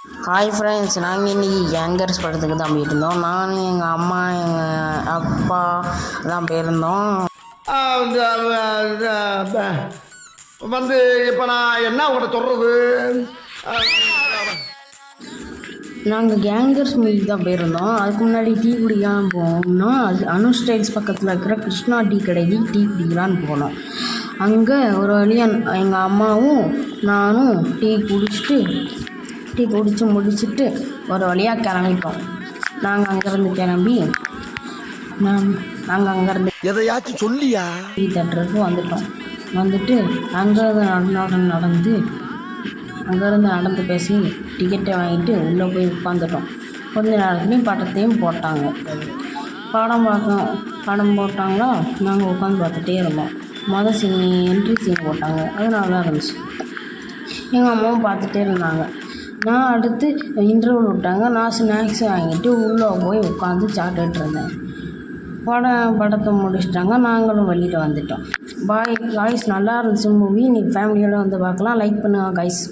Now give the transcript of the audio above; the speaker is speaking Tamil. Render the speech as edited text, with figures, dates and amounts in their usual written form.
ஹாய் ஃப்ரெண்ட்ஸ், நாங்கள் இன்றைக்கி கேங்கர்ஸ் படத்துக்கு தான் போயிருந்தோம். நான், எங்கள் அம்மா, எங்கள் அப்பா தான் போயிருந்தோம். வந்து இப்போ நான் என்ன உங்கள்கிட்ட சொல்கிறது, நாங்கள் கேங்கர்ஸ் மூவி தான் போயிருந்தோம். அதுக்கு முன்னாடி டீ குடிக்கலான்னு போனோம்னா அது அனு ஸ்டைல்ஸ் பக்கத்தில் இருக்கிற கிருஷ்ணா டீ கடைக்கு டீ குடிக்கலான்னு போனோம். அங்கே ஒரு வழியாக எங்கள் அம்மாவும் நானும் டீ குடித்து முடிச்சுட்டு ஒரு வழியாக கிளம்பிட்டோம். நாங்கள் அங்கேருந்து கிளம்பி நாங்கள் அங்கேருந்து எதையாச்சும் சொல்லியா டீ தேட்டருக்கு வந்துட்டு அங்கேருந்து நடந்து பேசி டிக்கெட்டை வாங்கிட்டு உள்ளே போய் உட்காந்துட்டோம். கொஞ்ச நேரத்துலையும் படத்தையும் போட்டாங்க. படம் போட்டாங்களா, நாங்கள் உட்காந்து பார்த்துட்டே இருந்தோம். மொதல் என்ட்ரி சீன் போட்டாங்க, அது நல்லா இருந்துச்சு. எங்கள் அம்மாவும் பார்த்துட்டே இருந்தாங்க. நான் அடுத்து இன்டர்வல் விட்டாங்க. நான் ஸ்நாக்ஸ் வாங்கிட்டு உள்ளே போய் உட்காந்து சாப்பிட்டுட்டு இருந்தேன். படத்தை முடிச்சிட்டாங்க. நாங்களும் வெளியில் வந்துட்டோம். பாய் காய்ஸ், நல்லா இருந்துச்சு மூவி. நீ ஃபேமிலியோடு வந்து பார்க்கலாம். லைக் பண்ணுங்கள் காய்ஸ்.